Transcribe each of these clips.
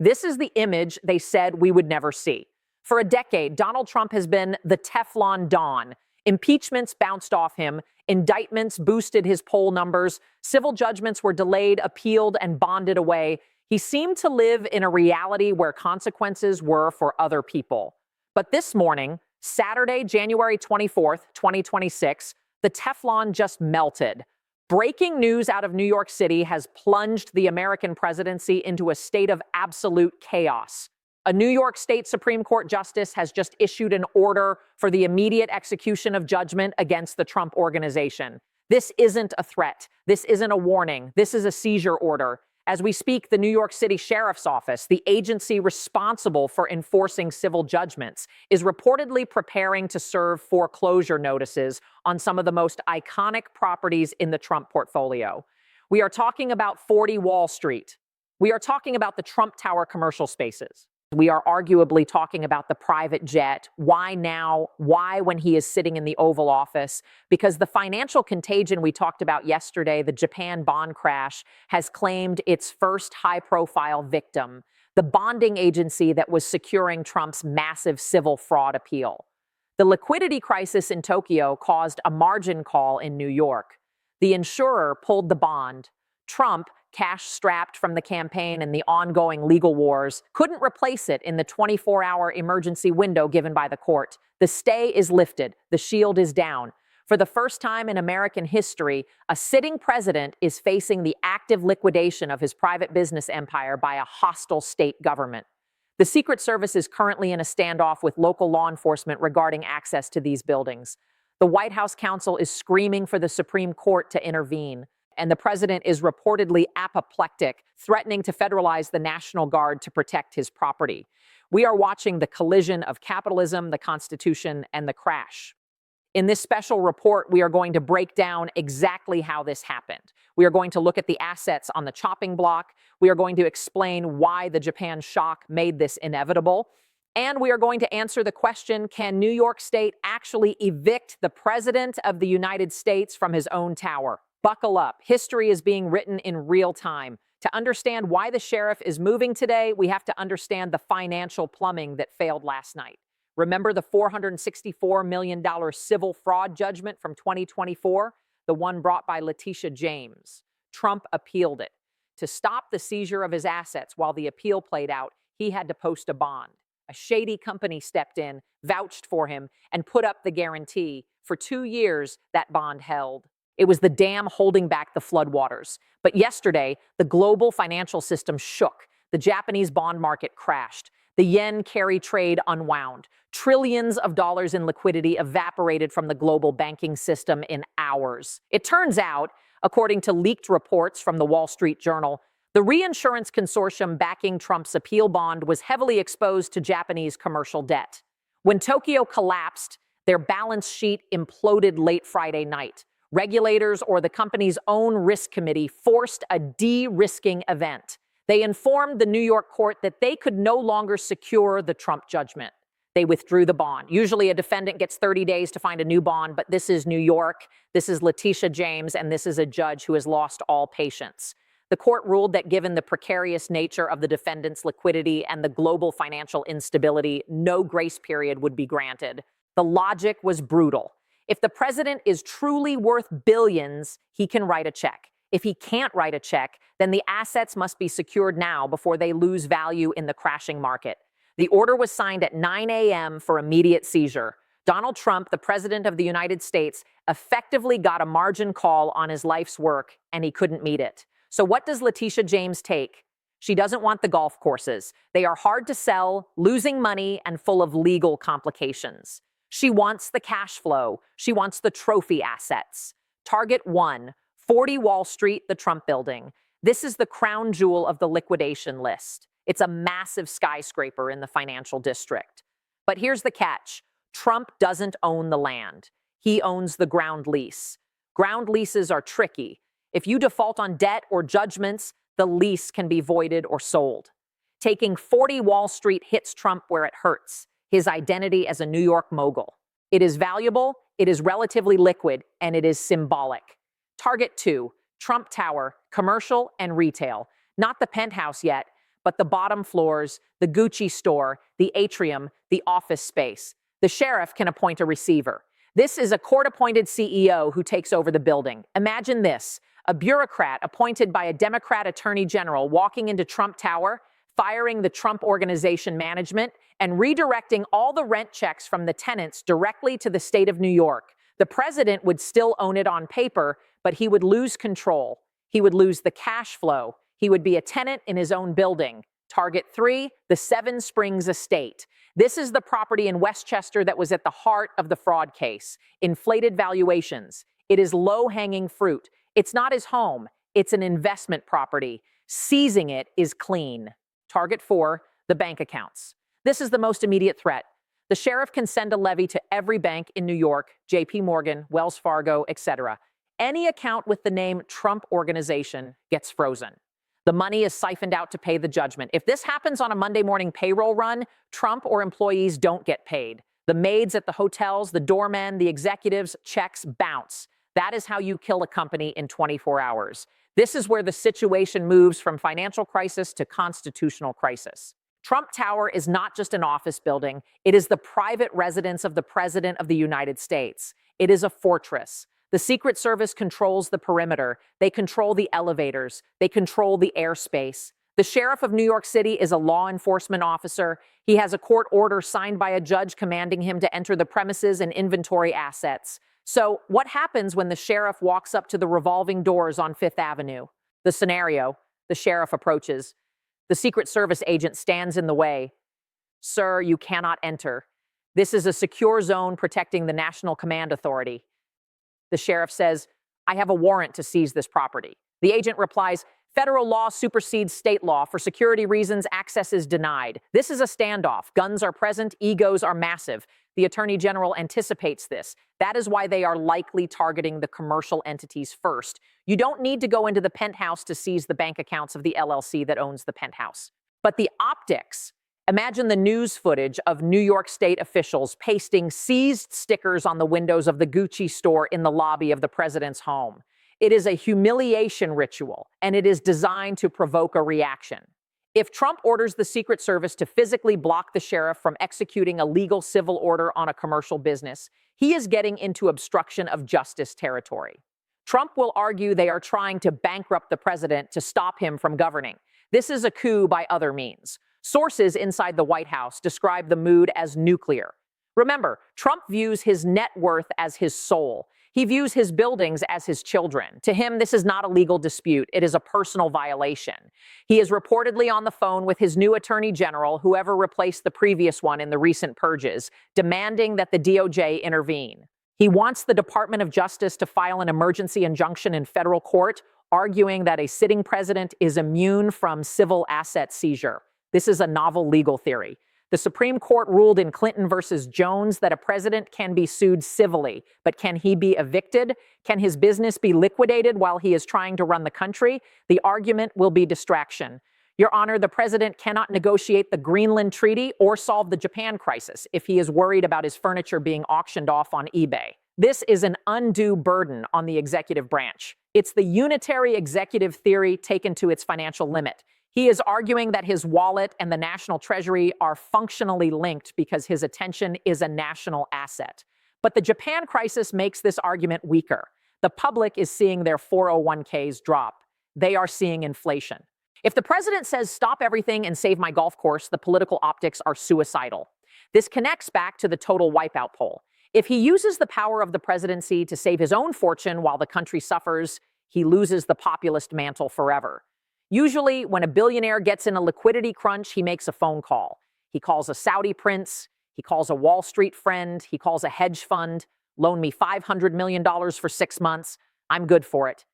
This is the image they said we would never see. For a decade, Donald Trump has been the Teflon Don. Impeachments bounced off him. Indictments boosted his poll numbers. Civil judgments were delayed, appealed, and bonded away. He seemed to live in a reality where consequences were for other people. But this morning, Saturday, January 24th, 2026, the Teflon just melted. Breaking news out of New York City has plunged the American presidency into a state of absolute chaos. A New York State Supreme Court justice has just issued an order for the immediate execution of judgment against the Trump Organization. This isn't a threat. This isn't a warning. This is a seizure order. As we speak, the New York City Sheriff's Office, the agency responsible for enforcing civil judgments, is reportedly preparing to serve foreclosure notices on some of the most iconic properties in the Trump portfolio. We are talking about 40 Wall Street. We are talking about the Trump Tower commercial spaces. We are arguably talking about the private jet. Why now? Why when he is sitting in the Oval Office? Because the financial contagion we talked about yesterday, the Japan bond crash, has claimed its first high-profile victim, the bonding agency that was securing Trump's massive civil fraud appeal. The liquidity crisis in Tokyo caused a margin call in New York. The insurer pulled the bond. Trump, cash-strapped from the campaign and the ongoing legal wars, couldn't replace it in the 24-hour emergency window given by the court. The stay is lifted. The shield is down. For the first time in American history, a sitting president is facing the active liquidation of his private business empire by a hostile state government. The Secret Service is currently in a standoff with local law enforcement regarding access to these buildings. The White House counsel is screaming for the Supreme Court to intervene. And the president is reportedly apoplectic, threatening to federalize the National Guard to protect his property. We are watching the collision of capitalism, the Constitution, and the crash. In this special report, we are going to break down exactly how this happened. We are going to look at the assets on the chopping block. We are going to explain why the Japan shock made this inevitable. And we are going to answer the question, can New York State actually evict the President of the United States from his own tower? Buckle up. History is being written in real time. To understand why the sheriff is moving today, we have to understand the financial plumbing that failed last night. Remember the $464 million civil fraud judgment from 2024? The one brought by Letitia James. Trump appealed it. To stop the seizure of his assets while the appeal played out, he had to post a bond. A shady company stepped in, vouched for him, and put up the guarantee. For 2 years, that bond held. It was the dam holding back the floodwaters. But yesterday, the global financial system shook. The Japanese bond market crashed. The yen carry trade unwound. Trillions of dollars in liquidity evaporated from the global banking system in hours. It turns out, according to leaked reports from the Wall Street Journal, the reinsurance consortium backing Trump's appeal bond was heavily exposed to Japanese commercial debt. When Tokyo collapsed, their balance sheet imploded late Friday night. Regulators or the company's own risk committee forced a de-risking event. They informed the New York court that they could no longer secure the Trump judgment. They withdrew the bond. Usually a defendant gets 30 days to find a new bond, but this is New York, this is Letitia James, and this is a judge who has lost all patience. The court ruled that given the precarious nature of the defendant's liquidity and the global financial instability, no grace period would be granted. The logic was brutal. If the president is truly worth billions, he can write a check. If he can't write a check, then the assets must be secured now before they lose value in the crashing market. The order was signed at 9 a.m. for immediate seizure. Donald Trump, the president of the United States, effectively got a margin call on his life's work, and he couldn't meet it. So what does Letitia James take? She doesn't want the golf courses. They are hard to sell, losing money, and full of legal complications. She wants the cash flow. She wants the trophy assets. Target 1, 40 Wall Street, the Trump building. This is the crown jewel of the liquidation list. It's a massive skyscraper in the financial district. But here's the catch. Trump doesn't own the land. He owns the ground lease. Ground leases are tricky. If you default on debt or judgments, the lease can be voided or sold. Taking 40 Wall Street hits Trump where it hurts. His identity as a New York mogul. It is valuable, it is relatively liquid, and it is symbolic. Target 2, Trump Tower, commercial and retail. Not the penthouse yet, but the bottom floors, the Gucci store, the atrium, the office space. The sheriff can appoint a receiver. This is a court-appointed CEO who takes over the building. Imagine this: a bureaucrat appointed by a Democrat attorney general walking into Trump Tower, firing the Trump Organization management, and redirecting all the rent checks from the tenants directly to the state of New York. The president would still own it on paper, but he would lose control. He would lose the cash flow. He would be a tenant in his own building. Target 3, the Seven Springs Estate. This is the property in Westchester that was at the heart of the fraud case. Inflated valuations. It is low-hanging fruit. It's not his home. It's an investment property. Seizing it is clean. Target 4, the bank accounts. This is the most immediate threat. The sheriff can send a levy to every bank in New York, JP Morgan, Wells Fargo, etc. Any account with the name Trump Organization gets frozen. The money is siphoned out to pay the judgment. If this happens on a Monday morning payroll run, Trump or employees don't get paid. The maids at the hotels, the doormen, the executives, checks bounce. That is how you kill a company in 24 hours. This is where the situation moves from financial crisis to constitutional crisis. Trump Tower is not just an office building. It is the private residence of the President of the United States. It is a fortress. The Secret Service controls the perimeter. They control the elevators. They control the airspace. The sheriff of New York City is a law enforcement officer. He has a court order signed by a judge commanding him to enter the premises and inventory assets. So what happens when the sheriff walks up to the revolving doors on Fifth Avenue? The scenario: the sheriff approaches. The Secret Service agent stands in the way. "Sir, you cannot enter. This is a secure zone protecting the National Command Authority." The sheriff says, "I have a warrant to seize this property." The agent replies, "Federal law supersedes state law. For security reasons, access is denied." This is a standoff. Guns are present. Egos are massive. The Attorney General anticipates this. That is why they are likely targeting the commercial entities first. You don't need to go into the penthouse to seize the bank accounts of the LLC that owns the penthouse. But the optics: imagine the news footage of New York State officials pasting seized stickers on the windows of the Gucci store in the lobby of the president's home. It is a humiliation ritual, and it is designed to provoke a reaction. If Trump orders the Secret Service to physically block the sheriff from executing a legal civil order on a commercial business, he is getting into obstruction of justice territory. Trump will argue they are trying to bankrupt the president to stop him from governing. This is a coup by other means. Sources inside the White House describe the mood as nuclear. Remember, Trump views his net worth as his soul. He views his buildings as his children. To him, this is not a legal dispute. It is a personal violation. He is reportedly on the phone with his new attorney general, whoever replaced the previous one in the recent purges, demanding that the DOJ intervene. He wants the Department of Justice to file an emergency injunction in federal court, arguing that a sitting president is immune from civil asset seizure. This is a novel legal theory. The Supreme Court ruled in Clinton versus Jones that a president can be sued civilly, but can he be evicted? Can his business be liquidated while he is trying to run the country? The argument will be distraction. Your Honor, the president cannot negotiate the Greenland Treaty or solve the Japan crisis if he is worried about his furniture being auctioned off on eBay. This is an undue burden on the executive branch. It's the unitary executive theory taken to its financial limit. He is arguing that his wallet and the national treasury are functionally linked because his attention is a national asset. But the Japan crisis makes this argument weaker. The public is seeing their 401ks drop. They are seeing inflation. If the president says, "Stop everything and save my golf course," the political optics are suicidal. This connects back to the total wipeout poll. If he uses the power of the presidency to save his own fortune while the country suffers, he loses the populist mantle forever. Usually, when a billionaire gets in a liquidity crunch, he makes a phone call. He calls a Saudi prince. He calls a Wall Street friend. He calls a hedge fund. "Loan me $500 million for 6 months. I'm good for it."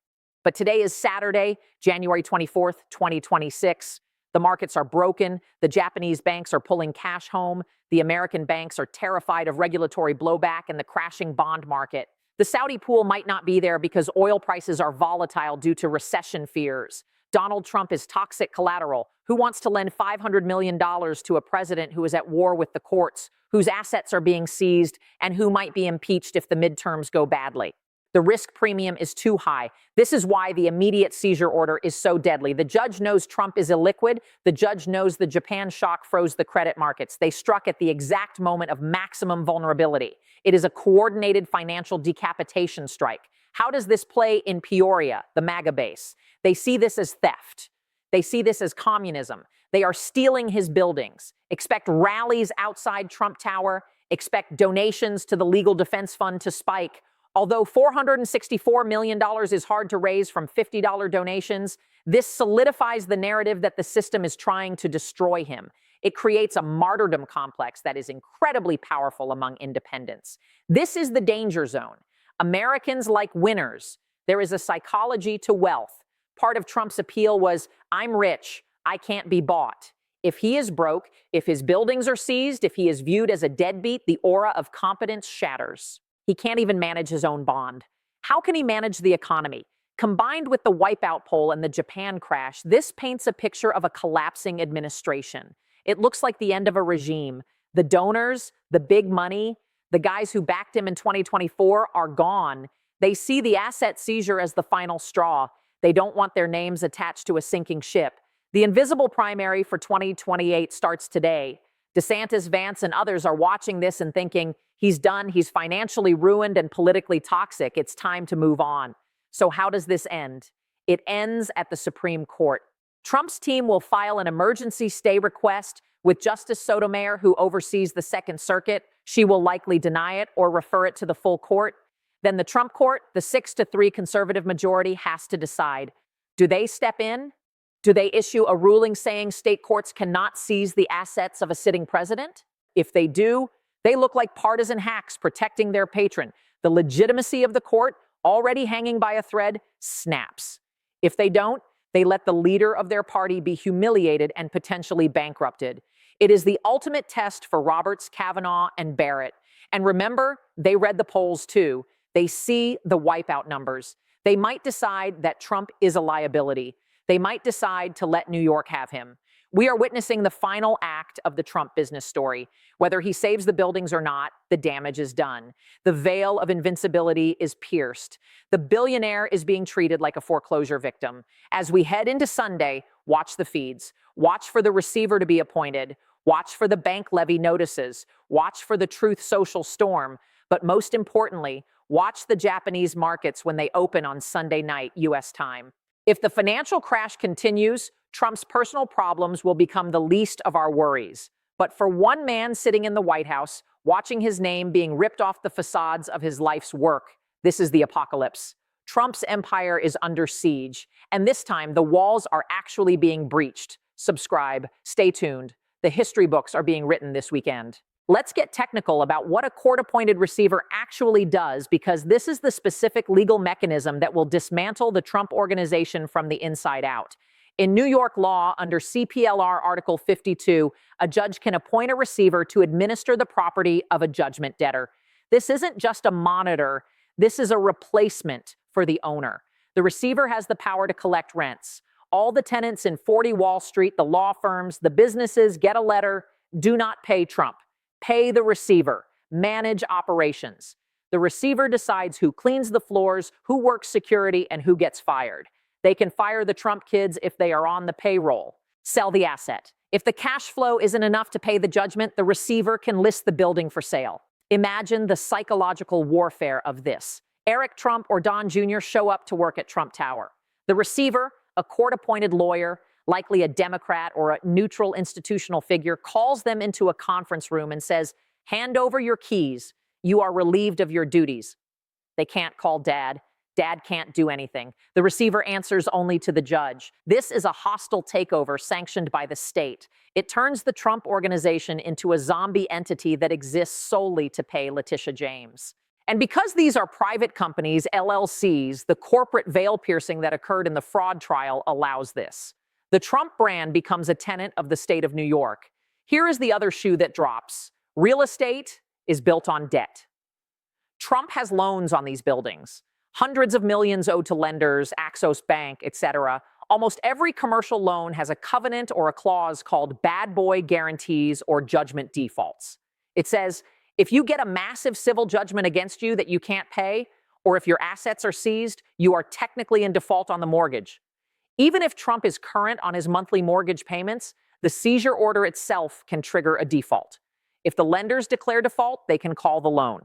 But today is Saturday, January 24th, 2026. The markets are broken. The Japanese banks are pulling cash home. The American banks are terrified of regulatory blowback and the crashing bond market. The Saudi pool might not be there because oil prices are volatile due to recession fears. Donald Trump is toxic collateral. Who wants to lend $500 million to a president who is at war with the courts, whose assets are being seized, and who might be impeached if the midterms go badly? The risk premium is too high. This is why the immediate seizure order is so deadly. The judge knows Trump is illiquid. The judge knows the Japan shock froze the credit markets. They struck at the exact moment of maximum vulnerability. It is a coordinated financial decapitation strike. How does this play in Peoria, the MAGA base? They see this as theft. They see this as communism. They are stealing his buildings. Expect rallies outside Trump Tower. Expect donations to the Legal Defense Fund to spike. Although $464 million is hard to raise from $50 donations, this solidifies the narrative that the system is trying to destroy him. It creates a martyrdom complex that is incredibly powerful among independents. This is the danger zone. Americans like winners. There is a psychology to wealth. Part of Trump's appeal was, I'm rich, I can't be bought. If he is broke, if his buildings are seized, if he is viewed as a deadbeat, the aura of competence shatters. He can't even manage his own bond. How can he manage the economy? Combined with the wipeout poll and the Japan crash, this paints a picture of a collapsing administration. It looks like the end of a regime. The donors, the big money, the guys who backed him in 2024 are gone. They see the asset seizure as the final straw. They don't want their names attached to a sinking ship. The invisible primary for 2028 starts today. DeSantis, Vance, and others are watching this and thinking, he's done, he's financially ruined and politically toxic. It's time to move on. So how does this end? It ends at the Supreme Court. Trump's team will file an emergency stay request with Justice Sotomayor, who oversees the Second Circuit. She will likely deny it or refer it to the full court. Then the Trump court, the 6-3 conservative majority, has to decide. Do they step in? Do they issue a ruling saying state courts cannot seize the assets of a sitting president? If they do, they look like partisan hacks protecting their patron. The legitimacy of the court, already hanging by a thread, snaps. If they don't, they let the leader of their party be humiliated and potentially bankrupted. It is the ultimate test for Roberts, Kavanaugh, and Barrett. And remember, they read the polls too. They see the wipeout numbers. They might decide that Trump is a liability. They might decide to let New York have him. We are witnessing the final act of the Trump business story. Whether he saves the buildings or not, the damage is done. The veil of invincibility is pierced. The billionaire is being treated like a foreclosure victim. As we head into Sunday, watch the feeds. Watch for the receiver to be appointed. Watch for the bank levy notices. Watch for the Truth Social storm. But most importantly, watch the Japanese markets when they open on Sunday night, U.S. time. If the financial crash continues, Trump's personal problems will become the least of our worries. But for one man sitting in the White House, watching his name being ripped off the facades of his life's work, this is the apocalypse. Trump's empire is under siege, and this time the walls are actually being breached. Subscribe, stay tuned. The history books are being written this weekend. Let's get technical about what a court-appointed receiver actually does, because this is the specific legal mechanism that will dismantle the Trump organization from the inside out. In New York law, under CPLR Article 52, a judge can appoint a receiver to administer the property of a judgment debtor. This isn't just a monitor. This is a replacement for the owner. The receiver has the power to collect rents. All the tenants in 40 Wall Street, the law firms, the businesses get a letter, do not pay Trump. Pay the receiver. Manage operations. The receiver decides who cleans the floors, who works security, and who gets fired. They can fire the Trump kids if they are on the payroll. Sell the asset. If the cash flow isn't enough to pay the judgment, the receiver can list the building for sale. Imagine the psychological warfare of this. Eric Trump or Don Jr. show up to work at Trump Tower. The receiver, a court-appointed lawyer, likely a Democrat or a neutral institutional figure, calls them into a conference room and says, "Hand over your keys. You are relieved of your duties." They can't call Dad. Dad can't do anything. The receiver answers only to the judge. This is a hostile takeover sanctioned by the state. It turns the Trump organization into a zombie entity that exists solely to pay Letitia James. And because these are private companies, LLCs, the corporate veil piercing that occurred in the fraud trial allows this. The Trump brand becomes a tenant of the state of New York. Here is the other shoe that drops. Real estate is built on debt. Trump has loans on these buildings. Hundreds of millions owed to lenders, Axos Bank, etc. Almost every commercial loan has a covenant or a clause called bad boy guarantees or judgment defaults. It says, if you get a massive civil judgment against you that you can't pay, or if your assets are seized, you are technically in default on the mortgage. Even if Trump is current on his monthly mortgage payments, the seizure order itself can trigger a default. If the lenders declare default, they can call the loan.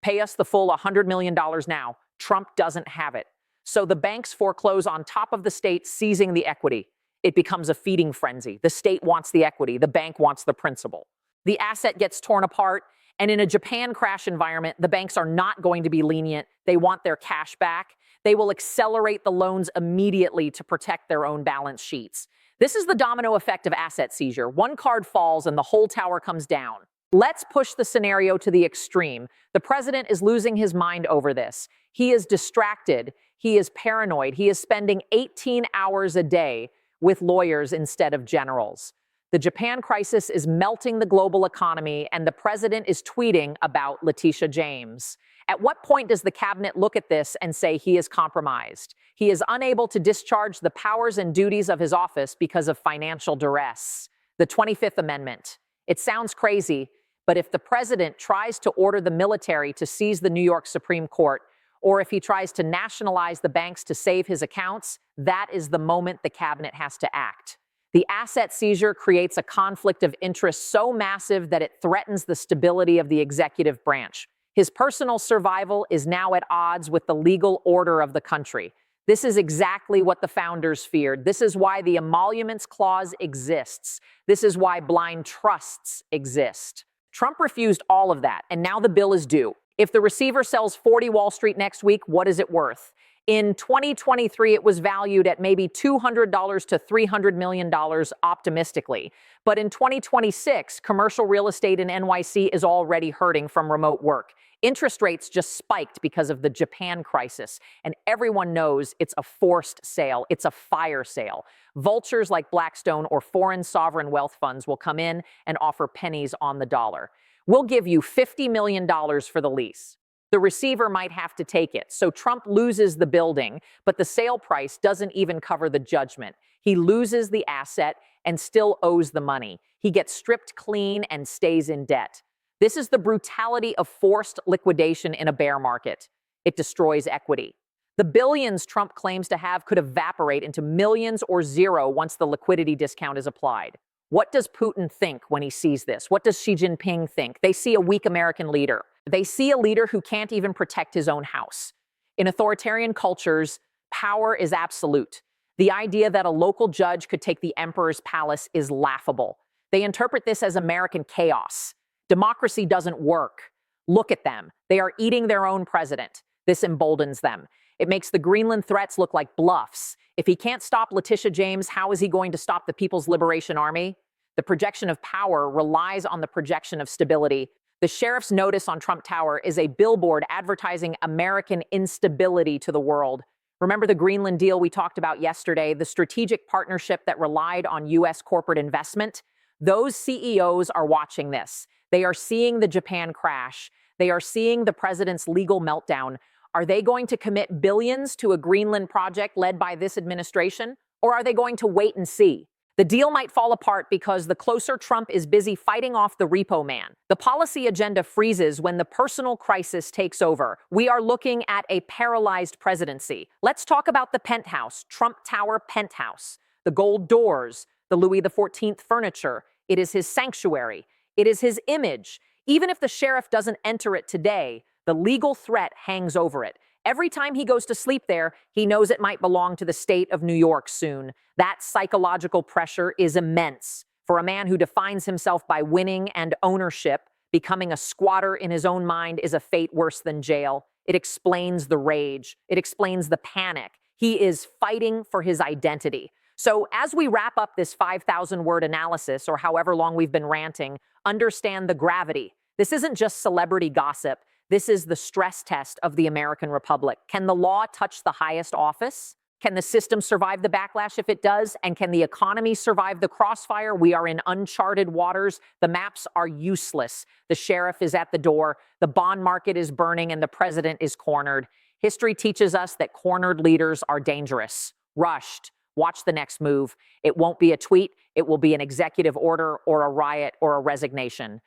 Pay us the full $100 million now. Trump doesn't have it. So the banks foreclose on top of the state seizing the equity. It becomes a feeding frenzy. The state wants the equity. The bank wants the principal. The asset gets torn apart. And in a Japan crash environment, the banks are not going to be lenient. They want their cash back. They will accelerate the loans immediately to protect their own balance sheets. This is the domino effect of asset seizure. One card falls and the whole tower comes down. Let's push the scenario to the extreme. The president is losing his mind over this. He is distracted. He is paranoid. He is spending 18 hours a day with lawyers instead of generals. The Japan crisis is melting the global economy, and the president is tweeting about Letitia James. At what point does the cabinet look at this and say he is compromised? He is unable to discharge the powers and duties of his office because of financial duress. The 25th Amendment. It sounds crazy, but if the president tries to order the military to seize the New York Supreme Court, or if he tries to nationalize the banks to save his accounts, that is the moment the cabinet has to act. The asset seizure creates a conflict of interest so massive that it threatens the stability of the executive branch. His personal survival is now at odds with the legal order of the country. This is exactly what the founders feared. This is why the emoluments clause exists. This is why blind trusts exist. Trump refused all of that, and now the bill is due. If the receiver sells 40 Wall Street next week, what is it worth? In 2023, it was valued at maybe $200 to $300 million optimistically. But in 2026, commercial real estate in NYC is already hurting from remote work. Interest rates just spiked because of the Japan crisis, and everyone knows it's a forced sale. It's a fire sale. Vultures like Blackstone or foreign sovereign wealth funds will come in and offer pennies on the dollar. We'll give you $50 million for the lease. The receiver might have to take it. So Trump loses the building, but the sale price doesn't even cover the judgment. He loses the asset and still owes the money. He gets stripped clean and stays in debt. This is the brutality of forced liquidation in a bear market. It destroys equity. The billions Trump claims to have could evaporate into millions or zero once the liquidity discount is applied. What does Putin think when he sees this? What does Xi Jinping think? They see a weak American leader. They see a leader who can't even protect his own house. In authoritarian cultures, power is absolute. The idea that a local judge could take the emperor's palace is laughable. They interpret this as American chaos. Democracy doesn't work. Look at them. They are eating their own president. This emboldens them. It makes the Greenland threats look like bluffs. If he can't stop Letitia James, how is he going to stop the People's Liberation Army? The projection of power relies on the projection of stability. The sheriff's notice on Trump Tower is a billboard advertising American instability to the world. Remember the Greenland deal we talked about yesterday, the strategic partnership that relied on U.S. corporate investment? Those CEOs are watching this. They are seeing the Japan crash. They are seeing the president's legal meltdown. Are they going to commit billions to a Greenland project led by this administration? Or are they going to wait and see? The deal might fall apart because the closer Trump is busy fighting off the repo man. The policy agenda freezes when the personal crisis takes over. We are looking at a paralyzed presidency. Let's talk about the penthouse, Trump Tower penthouse, the gold doors, the Louis XIV furniture. It is his sanctuary. It is his image. Even if the sheriff doesn't enter it today, the legal threat hangs over it. Every time he goes to sleep there, he knows it might belong to the state of New York soon. That psychological pressure is immense. For a man who defines himself by winning and ownership, becoming a squatter in his own mind is a fate worse than jail. It explains the rage. It explains the panic. He is fighting for his identity. So as we wrap up this 5,000-word analysis, or however long we've been ranting, understand the gravity. This isn't just celebrity gossip. This is the stress test of the American Republic. Can the law touch the highest office? Can the system survive the backlash if it does? And can the economy survive the crossfire? We are in uncharted waters. The maps are useless. The sheriff is at the door. The bond market is burning and the president is cornered. History teaches us that cornered leaders are dangerous. Rushed. Watch the next move. It won't be a tweet. It will be an executive order or a riot or a resignation.